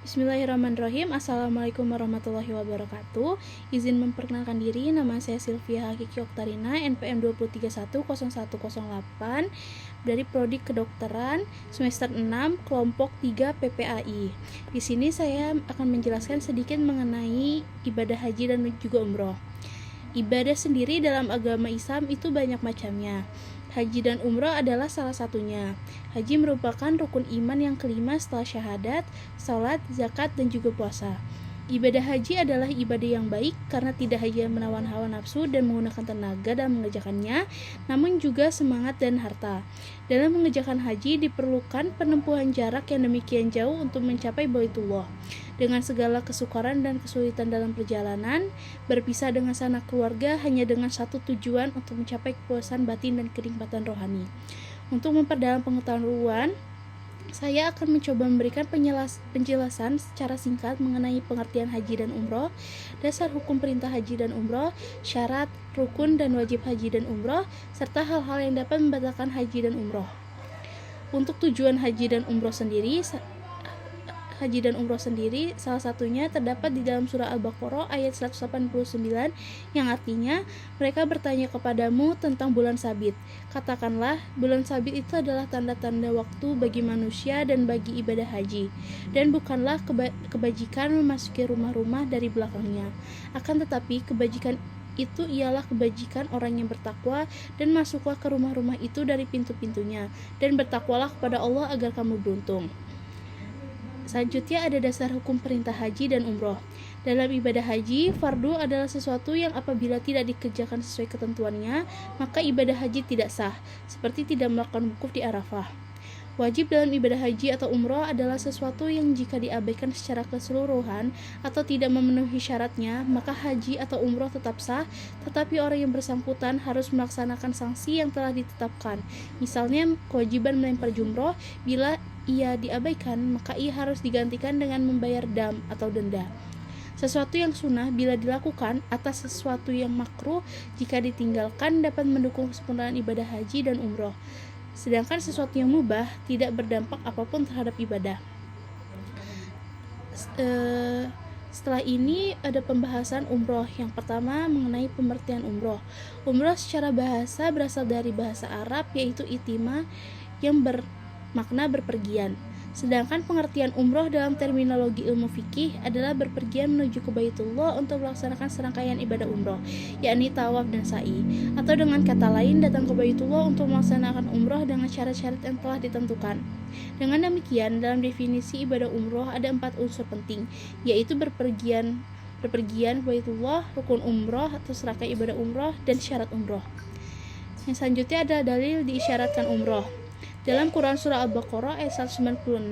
Bismillahirrahmanirrahim. Assalamualaikum warahmatullahi wabarakatuh. Izin memperkenalkan diri, nama saya Sylvia Hakiki Oktarina, NPM 2310108 dari Prodi Kedokteran semester 6 kelompok 3 PPAI. Di sini saya akan menjelaskan sedikit mengenai ibadah haji dan juga umroh. Ibadah sendiri dalam agama Islam itu banyak macamnya. Haji dan umroh adalah salah satunya. Haji merupakan rukun iman yang kelima setelah syahadat, salat, zakat, dan juga puasa. Ibadah haji adalah ibadah yang baik karena tidak hanya menawan hawa nafsu dan menggunakan tenaga dalam mengerjakannya, namun juga semangat dan harta. Dalam mengerjakan haji diperlukan penempuhan jarak yang demikian jauh untuk mencapai Baitullah. Dengan segala kesukaran dan kesulitan dalam perjalanan, berpisah dengan sanak keluarga hanya dengan satu tujuan untuk mencapai kepuasan batin dan kenikmatan rohani. Untuk memperdalam pengetahuan, saya akan mencoba memberikan penjelasan secara singkat mengenai pengertian haji dan umroh, dasar hukum perintah haji dan umroh, syarat, rukun, dan wajib haji dan umroh, serta hal-hal yang dapat membatalkan haji dan umroh. Untuk tujuan haji dan umroh sendiri, salah satunya terdapat di dalam surah Al-Baqarah ayat 189 yang artinya, mereka bertanya kepadamu tentang bulan sabit. Katakanlah, bulan sabit itu adalah tanda-tanda waktu bagi manusia dan bagi ibadah haji, dan bukanlah kebajikan memasuki rumah-rumah dari belakangnya. Akan tetapi kebajikan itu ialah kebajikan orang yang bertakwa, dan masuklah ke rumah-rumah itu dari pintu-pintunya, dan bertakwalah kepada Allah agar kamu beruntung. Selanjutnya ada dasar hukum perintah haji dan umroh. Dalam ibadah haji, fardu adalah sesuatu yang apabila tidak dikerjakan sesuai ketentuannya, maka ibadah haji tidak sah, seperti tidak melakukan wukuf di Arafah. Wajib dalam ibadah haji atau umroh adalah sesuatu yang jika diabaikan secara keseluruhan atau tidak memenuhi syaratnya, maka haji atau umroh tetap sah, tetapi orang yang bersangkutan harus melaksanakan sanksi yang telah ditetapkan. Misalnya, kewajiban melempar jumroh, bila ia diabaikan, maka ia harus digantikan dengan membayar dam atau denda. Sesuatu yang sunnah bila dilakukan atas sesuatu yang makruh jika ditinggalkan dapat mendukung kesempurnaan ibadah haji dan umroh. Sedangkan sesuatu yang mubah tidak berdampak apapun terhadap ibadah. Setelah ini ada pembahasan umroh. Yang pertama mengenai pengertian umroh. Umroh secara bahasa berasal dari bahasa Arab yaitu itima yang bermakna berpergian. Sedangkan pengertian umroh dalam terminologi ilmu fikih adalah berpergian menuju ke Baitullah untuk melaksanakan serangkaian ibadah umroh, yakni tawaf dan sa'i. Atau dengan kata lain, datang ke Baitullah untuk melaksanakan umroh dengan syarat-syarat yang telah ditentukan. Dengan demikian, dalam definisi ibadah umroh ada 4 unsur penting, yaitu berpergian Baitullah, rukun umroh atau serangkaian ibadah umroh, dan syarat umroh. Yang selanjutnya adalah dalil diisyaratkan umroh. Dalam Quran Surah Al-Baqarah ayat 196,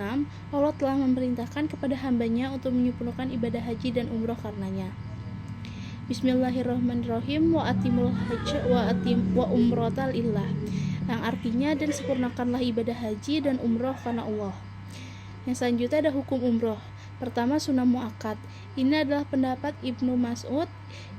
Allah telah memerintahkan kepada hambanya untuk menyempurnakan ibadah haji dan umroh karenanya. Bismillahirrahmanirrahim. Wa atimul hajj wa umrotal illah, yang artinya dan sempurnakanlah ibadah haji dan umroh karena Allah. Yang selanjutnya ada hukum umroh. Pertama, sunnah muakkad. Ini adalah pendapat Ibnu Mas'ud,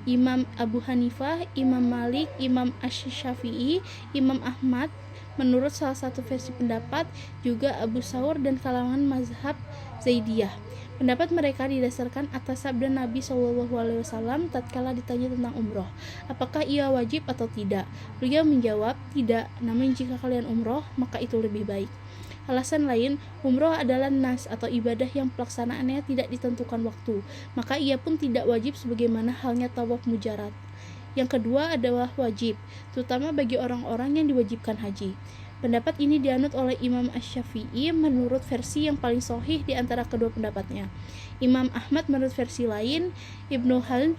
Imam Abu Hanifah, Imam Malik, Imam Asy-Syafi'i, Imam Ahmad. Menurut salah satu versi pendapat juga Abu Saur dan kalangan mazhab Zaidiyah. Pendapat mereka didasarkan atas sabda Nabi SAW tatkala ditanya tentang umroh, apakah ia wajib atau tidak. Beliau menjawab, tidak, namun jika kalian umroh, maka itu lebih baik. Alasan lain, umroh adalah nas atau ibadah yang pelaksanaannya tidak ditentukan waktu, maka ia pun tidak wajib sebagaimana halnya tawaf mujarad. Yang kedua adalah wajib, terutama bagi orang-orang yang diwajibkan haji. Pendapat ini dianut oleh Imam Asy-Syafi'i menurut versi yang paling sahih di antara kedua pendapatnya. Imam Ahmad menurut versi lain, Ibnu Hazm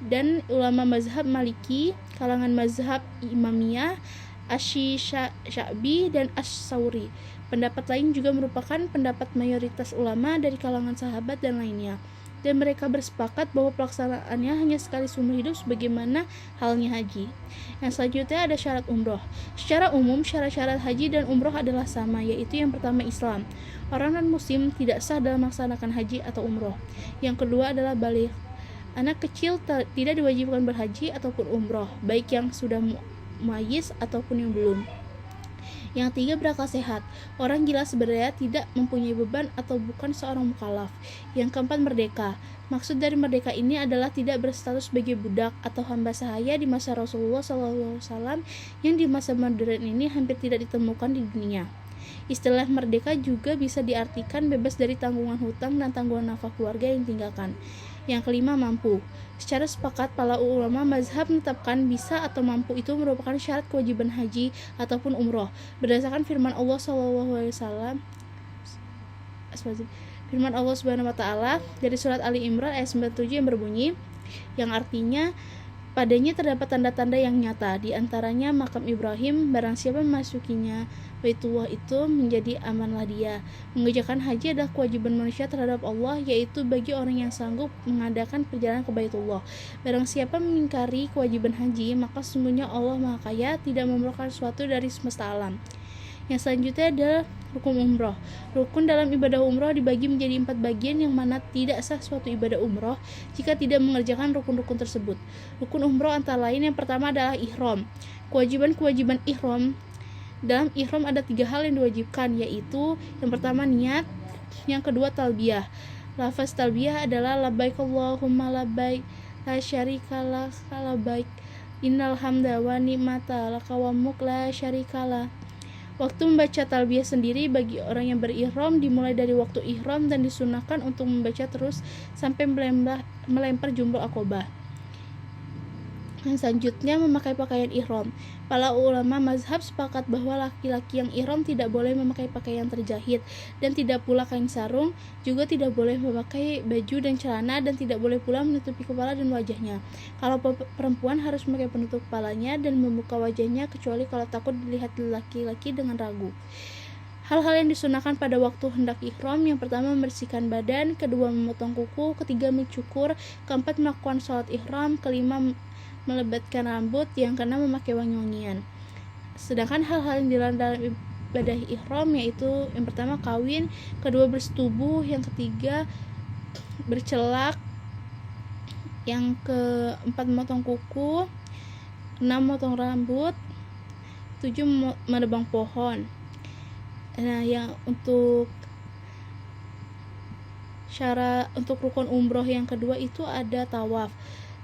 dan ulama mazhab Maliki, kalangan mazhab Imamiyah, Asy-Sya'bi dan Asy-Sauri. Pendapat lain juga merupakan pendapat mayoritas ulama dari kalangan sahabat dan lainnya, dan mereka bersepakat bahwa pelaksanaannya hanya sekali seumur hidup sebagaimana halnya haji. Yang selanjutnya ada syarat umroh. Secara umum, syarat-syarat haji dan umroh adalah sama, yaitu yang pertama Islam. Orang non-muslim tidak sah dalam melaksanakan haji atau umroh. Yang kedua adalah baligh. Anak kecil tidak diwajibkan berhaji ataupun umroh, baik yang sudah mumayyiz ataupun yang belum. Yang ketiga, berakal sehat. Orang gila sebenarnya tidak mempunyai beban atau bukan seorang mukallaf. Yang keempat, merdeka. Maksud dari merdeka ini adalah tidak berstatus sebagai budak atau hamba sahaya di masa Rasulullah SAW yang di masa modern ini hampir tidak ditemukan di dunia. Istilah merdeka juga bisa diartikan bebas dari tanggungan hutang dan tanggungan nafkah keluarga yang ditinggalkan. Yang kelima, mampu. Secara sepakat, para ulama mazhab menetapkan bisa atau mampu itu merupakan syarat kewajiban haji ataupun umroh. Berdasarkan firman Allah SAW, firman Allah Subhanahu wa taala dari surat Ali Imran ayat 97 yang berbunyi, yang artinya padanya terdapat tanda-tanda yang nyata, di antaranya makam Ibrahim. Barang siapa memasukinya, Baitullah itu menjadi amanlah dia. Mengerjakan haji adalah kewajiban manusia terhadap Allah, yaitu bagi orang yang sanggup mengadakan perjalanan ke Baitullah. Barang siapa mengingkari kewajiban haji, maka sesungguhnya Allah Maha Kaya, tidak memerlukan sesuatu dari semesta alam. Yang selanjutnya adalah rukun umroh. Rukun dalam ibadah umroh dibagi menjadi 4 bagian, yang mana tidak sah suatu ibadah umroh jika tidak mengerjakan rukun-rukun tersebut. Rukun umroh antara lain, yang pertama adalah ihram. Kewajiban-kewajiban ihram. Dalam ihram ada 3 hal yang diwajibkan, yaitu yang pertama niat, yang kedua talbiyah. Lafaz talbiyah adalah labbaik Allahumma labbaik la syarika lak labbaik innal hamda wa ni'mata laka wa mulk la syarikalah. Waktu membaca talbiyah sendiri bagi orang yang berihram dimulai dari waktu ihram dan disunahkan untuk membaca terus sampai melempar jumroh Aqobah. Yang selanjutnya, memakai pakaian ihram. Para ulama mazhab sepakat bahwa laki-laki yang ihram tidak boleh memakai pakaian terjahit dan tidak pula kain sarung, juga tidak boleh memakai baju dan celana, dan tidak boleh pula menutupi kepala dan wajahnya. Kalau perempuan harus memakai penutup kepalanya dan membuka wajahnya, kecuali kalau takut dilihat laki-laki dengan ragu. Hal-hal yang disunahkan pada waktu hendak ihram, yang pertama membersihkan badan, kedua memotong kuku, ketiga mencukur, keempat melakukan sholat ihram, kelima melebatkan rambut, yang keenam memakai wangi-wangian. Sedangkan hal-hal yang dilarang dalam ibadah ihram yaitu yang pertama kawin, kedua bersetubuh, yang ketiga bercelak, yang keempat memotong kuku, 6 memotong rambut, 7 menebang pohon. Nah, yang untuk rukun umroh yang kedua itu ada tawaf.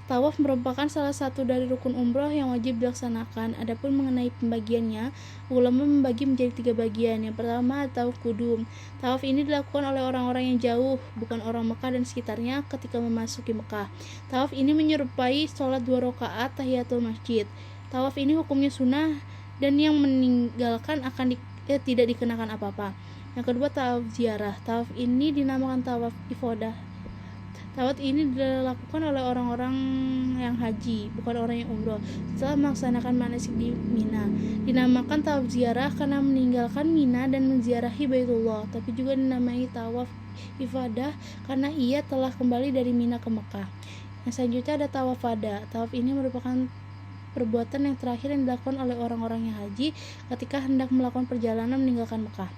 Tawaf merupakan salah satu dari rukun umroh yang wajib dilaksanakan. Adapun mengenai pembagiannya, ulama membagi menjadi 3 bagian. Yang pertama, tawaf kudum. Tawaf ini dilakukan oleh orang-orang yang jauh, bukan orang Mekah dan sekitarnya, ketika memasuki Mekah. Tawaf ini menyerupai sholat 2 rakaat tahiyatul masjid. Tawaf ini hukumnya sunnah, dan yang meninggalkan tidak dikenakan apa-apa. Yang kedua, tawaf ziarah. Tawaf ini dinamakan tawaf ifadah. Tawaf ini dilakukan oleh orang-orang yang haji, bukan orang yang umroh, setelah melaksanakan manasik di Mina. Dinamakan tawaf ziarah karena meninggalkan Mina dan menziarahi Baitullah, tapi juga dinamai tawaf ifadah karena ia telah kembali dari Mina ke Mekah. Yang selanjutnya ada tawaf wada. Tawaf ini merupakan perbuatan yang terakhir yang dilakukan oleh orang-orang yang haji ketika hendak melakukan perjalanan meninggalkan Mekah.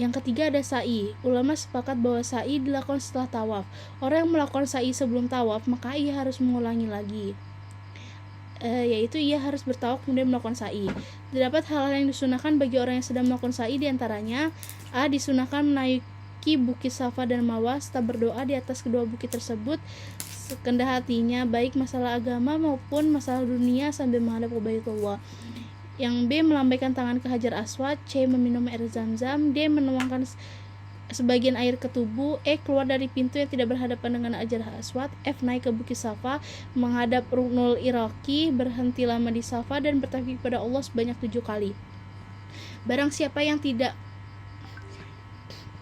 Yang ketiga ada sa'i. Ulama sepakat bahwa sa'i dilakukan setelah tawaf. Orang yang melakukan sa'i sebelum tawaf, maka ia harus mengulangi lagi, yaitu ia harus bertawaf kemudian melakukan sa'i. Terdapat hal-hal yang disunahkan bagi orang yang sedang melakukan sa'i, diantaranya a. disunahkan menaiki bukit Safa dan Marwah serta berdoa di atas kedua bukit tersebut sekendah hatinya, baik masalah agama maupun masalah dunia, sambil menghadap ke Baitullah. Yang B. melambaikan tangan ke Hajar Aswad. C. meminum air Zam-Zam. D. menuangkan sebagian air ke tubuh. E. keluar dari pintu yang tidak berhadapan dengan Hajar Aswad. F. naik ke bukit Safa, menghadap Ruknul Iraqi, berhenti lama di Safa, dan bertakbir kepada Allah sebanyak 7 kali. Barang siapa yang tidak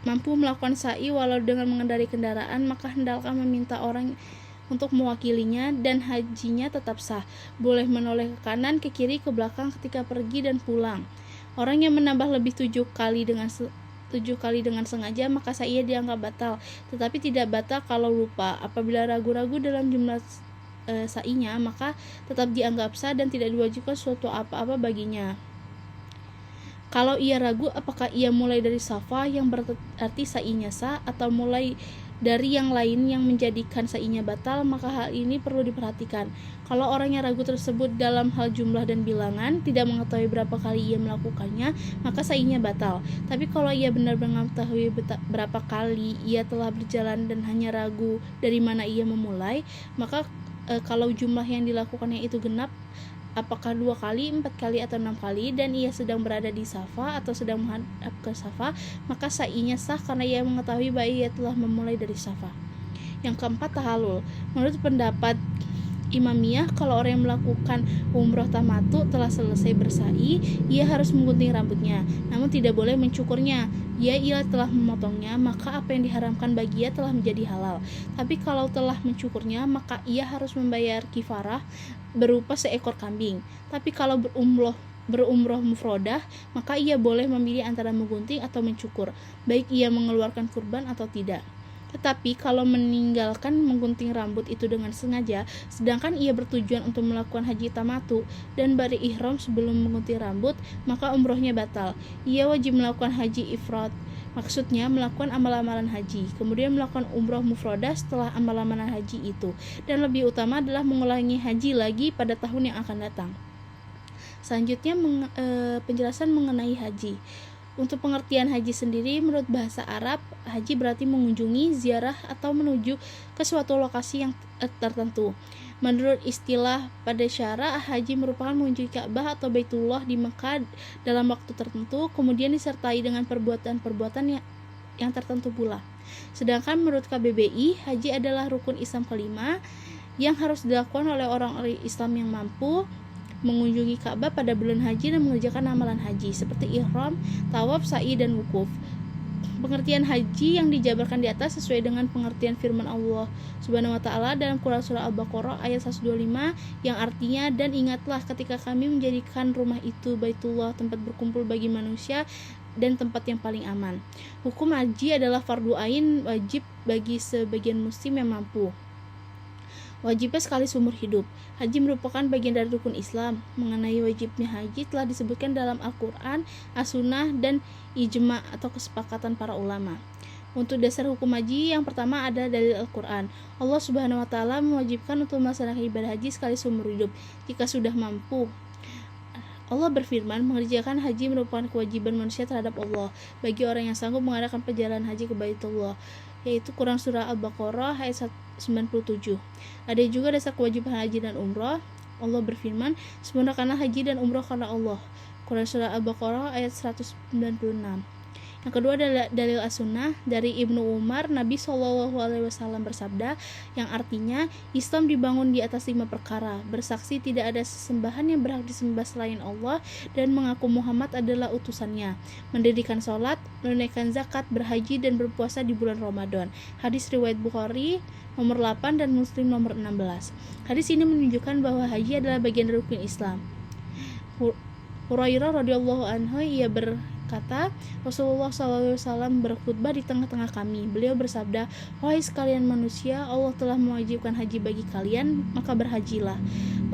mampu melakukan sa'i walau dengan mengendarai kendaraan, maka hendaklah meminta orang untuk mewakilinya, dan hajinya tetap sah. Boleh menoleh ke kanan, ke kiri, ke belakang ketika pergi dan pulang. Orang yang menambah lebih 7 kali dengan sengaja, maka sa'i dianggap batal, tetapi tidak batal kalau lupa. Apabila ragu-ragu dalam jumlah sa'inya, maka tetap dianggap sah dan tidak diwajibkan suatu apa-apa baginya. Kalau ia ragu apakah ia mulai dari Safa yang berarti sa'inya sah atau mulai dari yang lain yang menjadikan sa'inya batal, maka hal ini perlu diperhatikan. Kalau orang yang ragu tersebut dalam hal jumlah dan bilangan, tidak mengetahui berapa kali ia melakukannya, maka sa'inya batal. Tapi kalau ia benar-benar mengetahui berapa kali ia telah berjalan dan hanya ragu dari mana ia memulai, maka kalau jumlah yang dilakukannya itu genap, apakah 2 kali, 4 kali, atau 6 kali, dan ia sedang berada di Safa atau sedang menghadap ke Safa, maka sa'inya sah karena ia mengetahui bahwa ia telah memulai dari Safa. Yang keempat, tahalul. Menurut pendapat Imamiyah, kalau orang yang melakukan umroh tamatu telah selesai bersa'i, ia harus menggunting rambutnya, namun tidak boleh mencukurnya. Ia telah memotongnya, maka apa yang diharamkan bagi ia telah menjadi halal. Tapi kalau telah mencukurnya, maka ia harus membayar kifarah berupa seekor kambing. Tapi kalau berumroh mufrodah, maka ia boleh memilih antara menggunting atau mencukur, baik ia mengeluarkan kurban atau tidak. Tetapi kalau meninggalkan menggunting rambut itu dengan sengaja, sedangkan ia bertujuan untuk melakukan haji tamatu dan beri-ihram sebelum menggunting rambut, maka umrohnya batal. Ia wajib melakukan haji ifrad, maksudnya melakukan amal-amalan haji, kemudian melakukan umroh mufrodah setelah amal-amalan haji itu, dan lebih utama adalah mengulangi haji lagi pada tahun yang akan datang. Selanjutnya penjelasan mengenai haji. Untuk pengertian haji sendiri, menurut bahasa Arab, haji berarti mengunjungi, ziarah, atau menuju ke suatu lokasi yang tertentu. Menurut istilah pada syara, haji merupakan mengunjungi Ka'bah atau Baitullah di Mekah dalam waktu tertentu, kemudian disertai dengan perbuatan-perbuatan yang tertentu pula. Sedangkan menurut KBBI, haji adalah rukun Islam kelima yang harus dilakukan oleh orang-orang Islam yang mampu mengunjungi Ka'bah pada bulan haji dan mengerjakan amalan haji seperti ihram, tawaf, sa'i, dan wukuf. Pengertian haji yang dijabarkan di atas sesuai dengan pengertian firman Allah Subhanahu wa taala dalam Quran surah Al-Baqarah ayat 125 yang artinya, dan ingatlah ketika kami menjadikan rumah itu Baitullah, tempat berkumpul bagi manusia dan tempat yang paling aman. Hukum haji adalah fardu ain, wajib bagi sebagian muslim yang mampu. Wajibnya sekali seumur hidup. Haji merupakan bagian dari rukun Islam. Mengenai wajibnya haji telah disebutkan dalam Al-Quran, As-Sunnah, dan Ijma' atau kesepakatan para ulama. Untuk dasar hukum haji, yang pertama ada dari Al-Quran. Allah Subhanahu wa taala mewajibkan untuk melaksanakan ibadah haji sekali seumur hidup jika sudah mampu. Allah berfirman, mengerjakan haji merupakan kewajiban manusia terhadap Allah bagi orang yang sanggup mengadakan perjalanan haji ke Baitullah, yaitu Quran surah Al-Baqarah ayat 97. Ada juga dasar kewajiban haji dan umrah. Allah berfirman, sempurnakanlah haji dan umrah karena Allah. Quran surah Al-Baqarah ayat 196. Yang kedua adalah dalil as-sunnah dari Ibnu Umar. Nabi SAW bersabda, yang artinya Islam dibangun di atas 5 perkara: bersaksi tidak ada sesembahan yang berhak disembah selain Allah dan mengaku Muhammad adalah utusannya, mendirikan sholat, menunaikan zakat, berhaji, dan berpuasa di bulan Ramadan. Hadis riwayat Bukhari nomor 8 dan Muslim nomor 16. Hadis ini menunjukkan bahwa haji adalah bagian dari rukun Islam. Hurairah radhiyallahu anhu ia berkata, Rasulullah SAW berkhutbah di tengah-tengah kami. Beliau bersabda, wahai sekalian manusia, Allah telah mewajibkan haji bagi kalian, maka berhajilah.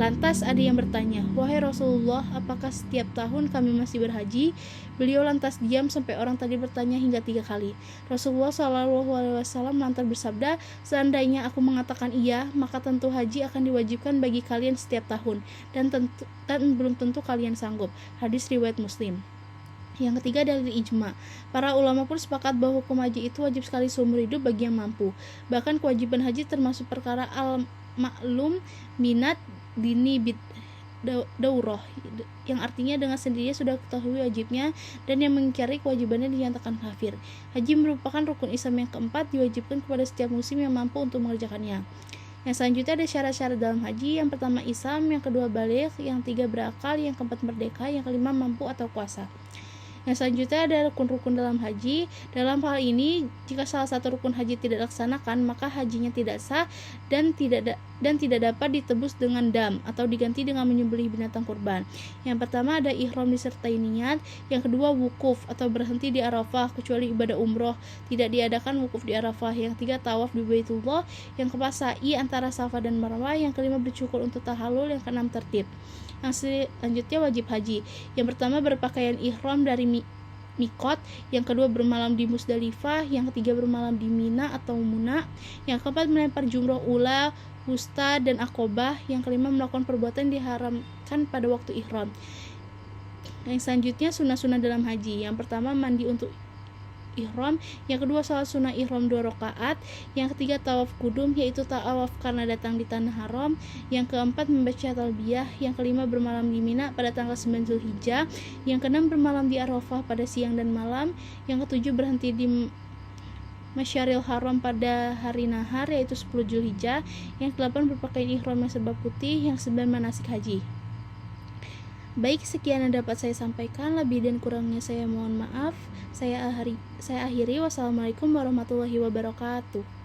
Lantas ada yang bertanya, wahai Rasulullah, apakah setiap tahun kami masih berhaji? Beliau lantas diam sampai orang tadi bertanya hingga 3 kali. Rasulullah SAW lantas bersabda, seandainya aku mengatakan iya, maka tentu haji akan diwajibkan bagi kalian setiap tahun, dan belum tentu kalian sanggup. Hadis riwayat Muslim. Yang ketiga dari ijma. Para ulama pun sepakat bahwa hukum haji itu wajib sekali seumur hidup bagi yang mampu. Bahkan kewajiban haji termasuk perkara al-ma'lum minat dini bid daurah, yang artinya dengan sendirinya sudah ketahui wajibnya, dan yang mengingkari kewajibannya dinyatakan kafir. Haji merupakan rukun Islam yang keempat, diwajibkan kepada setiap muslim yang mampu untuk mengerjakannya. Yang selanjutnya ada syarat-syarat dalam haji. Yang pertama Islam, yang kedua baligh, yang tiga berakal, yang keempat merdeka, yang kelima mampu atau kuasa. Yang selanjutnya ada rukun-rukun dalam haji. Dalam hal ini, jika salah satu rukun haji tidak dilaksanakan, maka hajinya tidak sah dan tidak dapat ditebus dengan dam atau diganti dengan menyembelih binatang kurban. Yang pertama ada ihram disertai niat, yang kedua wukuf atau berhenti di Arafah kecuali ibadah umroh tidak diadakan wukuf di Arafah, yang ketiga tawaf di Baitullah, yang keempat sa'i antara Safa dan Marwah, yang kelima bercukur untuk tahalul, yang keenam tertib. Yang selanjutnya wajib haji. Yang pertama berpakaian ihram dari mikot, yang kedua bermalam di Musdalifah, yang ketiga bermalam di Mina atau Muna, yang keempat melempar jumroh ula, wusta, dan akobah, yang kelima melakukan perbuatan diharamkan pada waktu ihram. Yang selanjutnya sunah-sunah dalam haji. Yang pertama mandi untuk ihram, yang kedua salat sunah ihram 2 rakaat, yang ketiga tawaf kudum yaitu tawaf karena datang di tanah haram, yang keempat membaca talbiyah, yang kelima bermalam di Mina pada tanggal 9 Zulhijjah, yang keenam bermalam di Arafah pada siang dan malam, yang ketujuh berhenti di Masyaril Haram pada hari nahar yaitu 10 Zulhijjah, yang kedelapan berpakaian ihram yang serba putih, yang sembilan manasik haji. Baik, sekian yang dapat saya sampaikan. Lebih dan kurangnya saya mohon maaf. Saya akhiri. Wassalamualaikum warahmatullahi wabarakatuh.